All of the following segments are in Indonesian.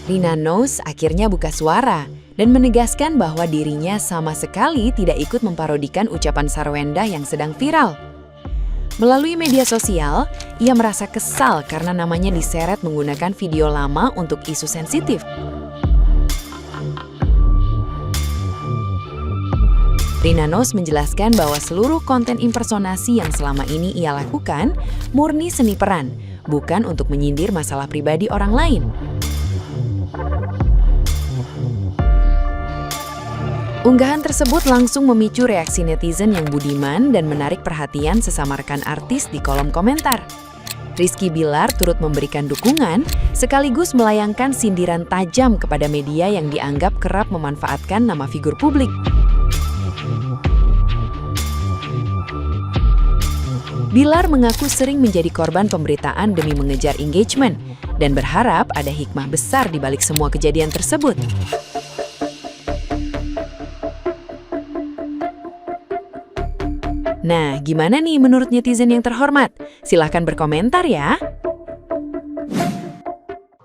Rina Nose akhirnya buka suara dan menegaskan bahwa dirinya sama sekali tidak ikut memparodikan ucapan Sarwendah yang sedang viral. Melalui media sosial, ia merasa kesal karena namanya diseret menggunakan video lama untuk isu sensitif. Rina Nose menjelaskan bahwa seluruh konten impersonasi yang selama ini ia lakukan murni seni peran, bukan untuk menyindir masalah pribadi orang lain. Unggahan tersebut langsung memicu reaksi netizen yang budiman dan menarik perhatian sesama rekan artis di kolom komentar. Rizky Bilar turut memberikan dukungan, sekaligus melayangkan sindiran tajam kepada media yang dianggap kerap memanfaatkan nama figur publik. Bilar mengaku sering menjadi korban pemberitaan demi mengejar engagement dan berharap ada hikmah besar di balik semua kejadian tersebut. Nah, gimana nih menurut netizen yang terhormat? Silahkan berkomentar ya.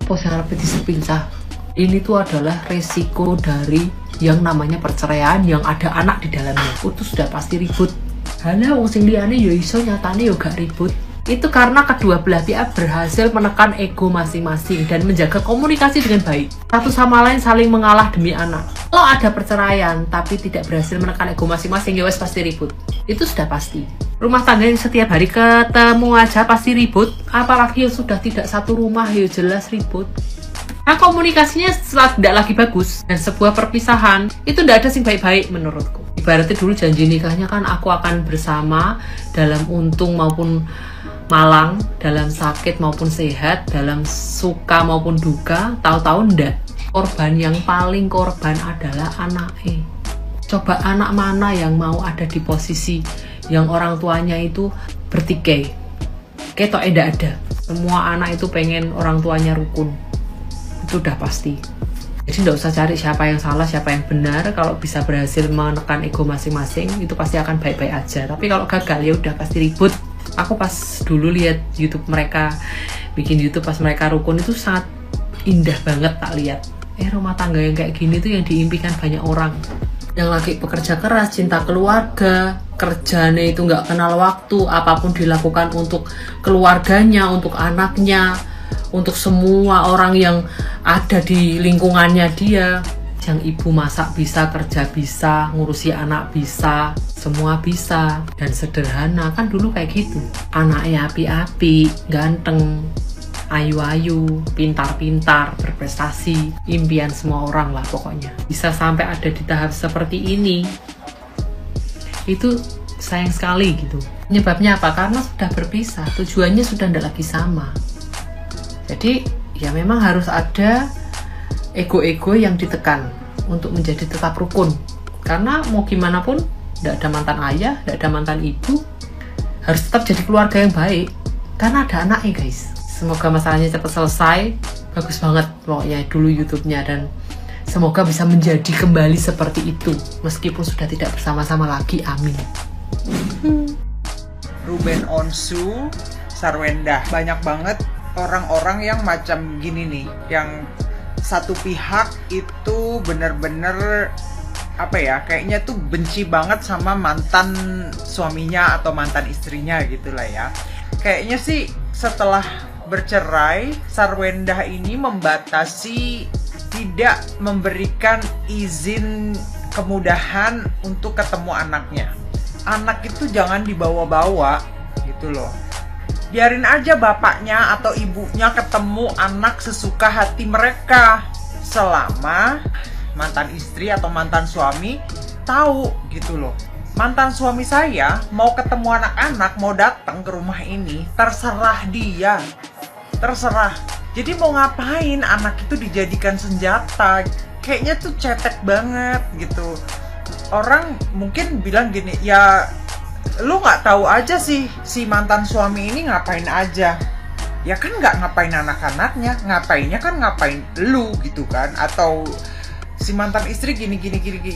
Sangat sepintas. Ini tuh adalah resiko dari yang namanya perceraian yang ada anak di dalamnya. Itu sudah pasti ribut. Halah wong sing liyane ya iso nyatane ya gak ribut. Itu karena kedua belah pihak berhasil menekan ego masing-masing dan menjaga komunikasi dengan baik. Satu sama lain saling mengalah demi anak. Kalau ada perceraian tapi tidak berhasil menekan ego masing-masing, ya wes pasti ribut. Itu sudah pasti. Rumah tangga yang setiap hari ketemu aja pasti ribut. Apalagi yang sudah tidak satu rumah, ya jelas ribut. Nah, komunikasinya tidak lagi bagus. Dan sebuah perpisahan, itu tidak ada sing baik-baik menurutku. Ibaratnya dulu janji nikahnya kan aku akan bersama dalam untung maupun malang, dalam sakit maupun sehat, dalam suka maupun duka, tahu-tahu ndak. Korban yang paling korban adalah anaknya. Coba anak mana yang mau ada di posisi yang orang tuanya itu bertikai? Ketok ndak ada. Semua anak itu pengen orang tuanya rukun. Itu udah pasti. Jadi nggak usah cari siapa yang salah, siapa yang benar. Kalau bisa berhasil menekan ego masing-masing, itu pasti akan baik-baik aja. Tapi kalau gagal ya udah pasti ribut. Aku pas dulu lihat YouTube mereka, bikin YouTube pas mereka rukun itu sangat indah banget tak lihat. Rumah tangga yang kayak gini tuh yang diimpikan banyak orang. Yang lagi pekerja keras, cinta keluarga, kerjanya itu nggak kenal waktu, apapun dilakukan untuk keluarganya, untuk anaknya, untuk semua orang yang ada di lingkungannya dia. Yang ibu masak bisa, kerja bisa, ngurusi anak bisa, semua bisa, dan sederhana kan dulu kayak gitu. Anaknya api-api, ganteng, ayu-ayu, pintar-pintar, berprestasi, impian semua orang lah pokoknya. Bisa sampai ada di tahap seperti ini, itu sayang sekali gitu. Penyebabnya apa? Karena sudah berpisah, tujuannya sudah tidak lagi sama. Jadi ya memang harus ada ego-ego yang ditekan untuk menjadi tetap rukun. Karena mau gimana pun, tidak ada mantan ayah, tidak ada mantan ibu, harus tetap jadi keluarga yang baik. Karena ada anaknya guys. Semoga masalahnya cepat selesai. Bagus banget pokoknya dulu YouTube-nya, dan semoga bisa menjadi kembali seperti itu meskipun sudah tidak bersama-sama lagi. Amin. Ruben Onsu, Sarwendah, banyak banget orang-orang yang macam gini nih, yang satu pihak itu bener-bener kayaknya tuh benci banget sama mantan suaminya atau mantan istrinya gitulah ya. Kayaknya sih setelah bercerai, Sarwendah ini membatasi, tidak memberikan izin kemudahan untuk ketemu anaknya. Anak itu jangan dibawa-bawa gitu loh. Biarin aja bapaknya atau ibunya ketemu anak sesuka hati mereka, selama mantan istri atau mantan suami tahu gitu loh. Mantan suami saya mau ketemu anak-anak, mau datang ke rumah ini, terserah dia. Terserah. Jadi mau ngapain anak itu dijadikan senjata? Kayaknya tuh cetek banget gitu. Orang mungkin bilang gini, ya lu nggak tahu aja sih si mantan suami ini ngapain aja. Ya kan nggak ngapain anak-anaknya, ngapainnya kan ngapain lu gitu kan. Atau si mantan istri gini.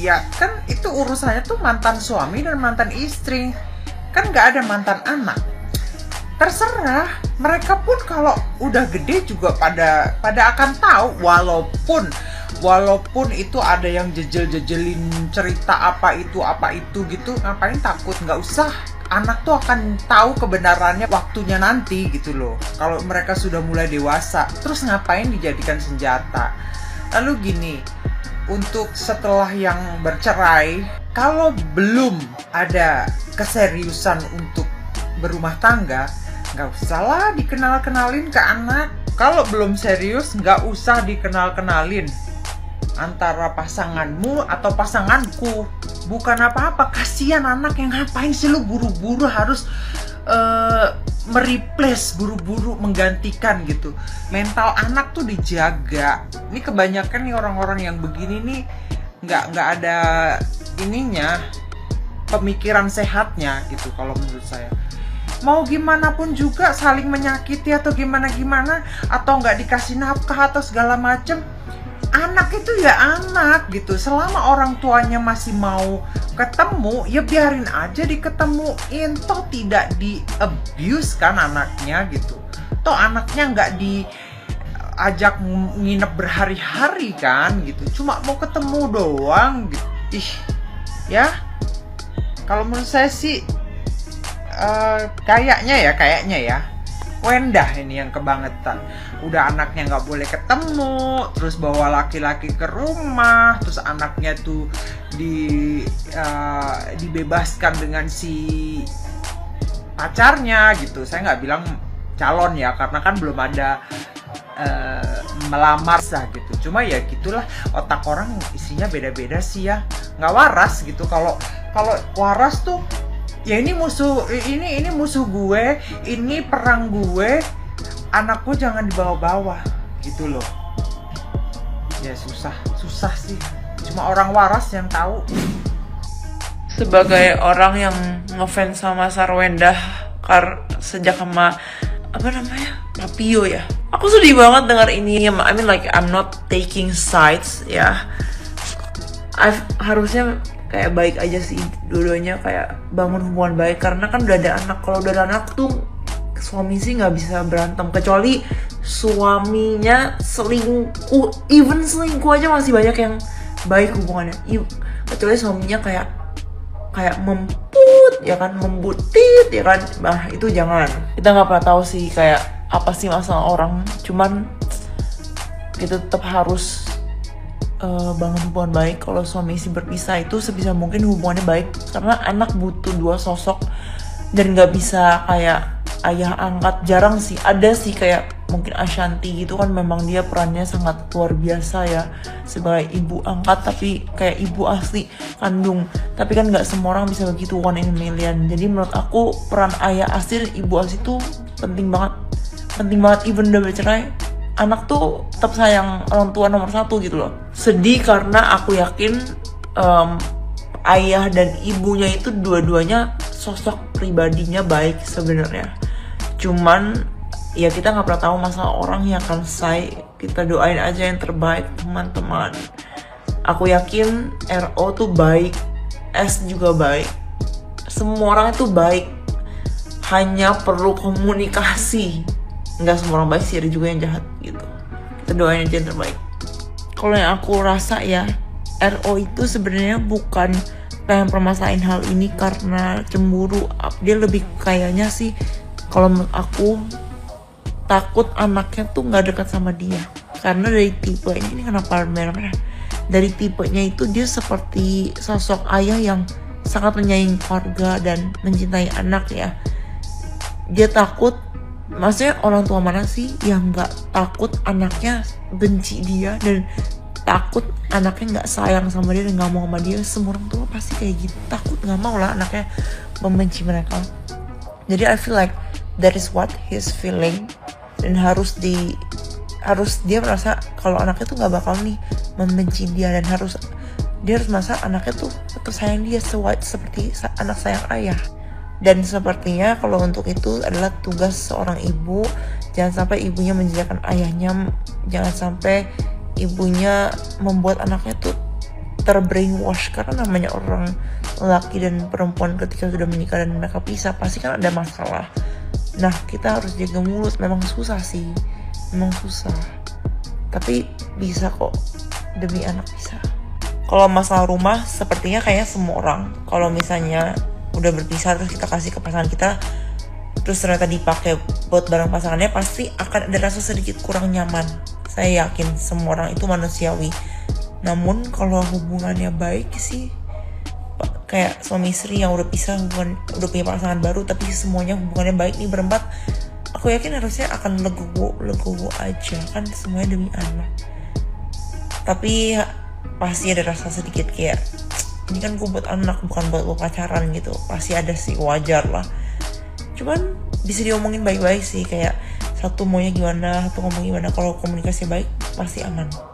Ya kan itu urusannya tuh mantan suami dan mantan istri. Kan nggak ada mantan anak. terserah, mereka pun kalau udah gede juga pada akan tahu, walaupun itu ada yang jejelin cerita apa itu gitu, ngapain takut, nggak usah. Anak tuh akan tahu kebenarannya waktunya nanti gitu loh, kalau mereka sudah mulai dewasa. Terus ngapain dijadikan senjata? Lalu gini, untuk setelah yang bercerai, kalau belum ada keseriusan untuk berumah tangga, nggak usah lah dikenal-kenalin ke anak. Kalau belum serius, nggak usah dikenal-kenalin antara pasanganmu atau pasanganku. Bukan apa-apa, kasihan anak, yang ngapain sih lu buru-buru harus mereplace, buru-buru menggantikan gitu. Mental anak tuh dijaga. Ini kebanyakan nih orang-orang yang begini nih nggak ada ininya, pemikiran sehatnya gitu kalau menurut saya. Mau gimana pun juga saling menyakiti atau gimana-gimana, atau nggak dikasih nafkah atau segala macem, anak itu ya anak gitu. Selama orang tuanya masih mau ketemu, ya biarin aja diketemuin. Toh tidak di abuse kan anaknya gitu. Toh anaknya nggak diajak nginep berhari-hari kan gitu. Cuma mau ketemu doang gitu. Ya kalau menurut saya sih kayaknya ya Wendah ini yang kebangetan. Udah anaknya nggak boleh ketemu, terus bawa laki-laki ke rumah, terus anaknya tuh dibebaskan dengan si pacarnya gitu. Saya nggak bilang calon ya, karena kan belum ada melamar sah gitu. Cuma ya gitulah, otak orang isinya beda-beda sih ya. Nggak waras gitu. Kalau waras tuh ya ini musuh gue, ini perang gue, anakku jangan dibawa-bawa gitu loh. Ya susah sih. Cuma orang waras yang tahu. Sebagai orang yang ngefans sama Sarwendah sejak sama Papio ya, aku sedih banget dengar ini. I mean like I'm not taking sides ya. Harusnya kayak baik aja sih dua-duanya, kayak bangun hubungan baik, karena kan udah ada anak. Kalau udah ada anak tuh suami sih nggak bisa berantem, kecuali suaminya selingkuh. Even selingkuh aja masih banyak yang baik hubungannya, kecuali suaminya kayak membutit ya kan. Nah itu jangan. Kita nggak pernah tahu sih kayak apa sih masalah orang, cuman kita tetap harus bangun hubungan baik. Kalau suami istri berpisah itu sebisa mungkin hubungannya baik, karena anak butuh dua sosok dan nggak bisa kayak ayah angkat. Jarang sih, ada sih kayak mungkin Ashanti gitu kan, memang dia perannya sangat luar biasa ya sebagai ibu angkat, tapi kayak ibu asli kandung. Tapi kan nggak semua orang bisa begitu, one in a million. Jadi menurut aku peran ayah asli dan ibu asli itu penting banget. Even udah bercerai, anak tuh tetap sayang orang tua nomor satu gitu loh. Sedih karena aku yakin ayah dan ibunya itu dua-duanya sosok pribadinya baik sebenarnya. Cuman ya kita nggak pernah tahu masalah orang yang akan say. Kita doain aja yang terbaik teman-teman. Aku yakin RO tuh baik, S juga baik, semua orang itu baik, hanya perlu komunikasi. Nggak semua orang baik sih, ada juga yang jahat gitu. Kita doain aja yang terbaik. Kalau yang aku rasa ya, RO itu sebenarnya bukan pengen permasalahin hal ini karena cemburu. Dia lebih kayaknya sih, kalau menurut aku, takut anaknya tuh nggak dekat sama dia. Karena dari tipe ini kenapa merah-merah? Dari tipenya itu dia seperti sosok ayah yang sangat menyayangi keluarga dan mencintai anak ya. Dia takut. Maksudnya orang tua mana sih yang nggak takut anaknya benci dia dan takut anaknya nggak sayang sama dia dan nggak mau sama dia? Semua orang tua pasti kayak gitu, takut, nggak mau lah anaknya membenci mereka. Jadi I feel like that is what he's feeling, dan harus dia merasa kalau anaknya tuh nggak bakal nih membenci dia, dan dia harus merasa anaknya tuh tetap sayang dia seperti anak sayang ayah. Dan sepertinya kalau untuk itu adalah tugas seorang ibu. Jangan sampai ibunya menjadikan ayahnya, jangan sampai ibunya membuat anaknya tuh terbrainwash. Karena namanya orang laki dan perempuan ketika sudah menikah dan mereka pisah, pasti kan ada masalah. Nah kita harus jaga mulut. Memang susah sih, memang susah, tapi bisa kok, demi anak bisa. Kalau masalah rumah sepertinya kayaknya semua orang, kalau misalnya udah berpisah terus kita kasih ke pasangan kita, terus ternyata dipakai buat barang pasangannya, pasti akan ada rasa sedikit kurang nyaman. Saya yakin semua orang itu manusiawi. Namun kalau hubungannya baik sih, kayak suami istri yang udah pisah, udah punya pasangan baru tapi semuanya hubungannya baik nih berempat, aku yakin harusnya akan legowo aja, kan semuanya demi anak. Tapi pasti ada rasa sedikit kayak, ini kan gue buat anak, bukan buat gue pacaran gitu. Pasti ada sih, wajar lah. Cuman bisa diomongin baik-baik sih, kayak satu maunya gimana, satu ngomong gimana. Kalau komunikasi baik pasti aman.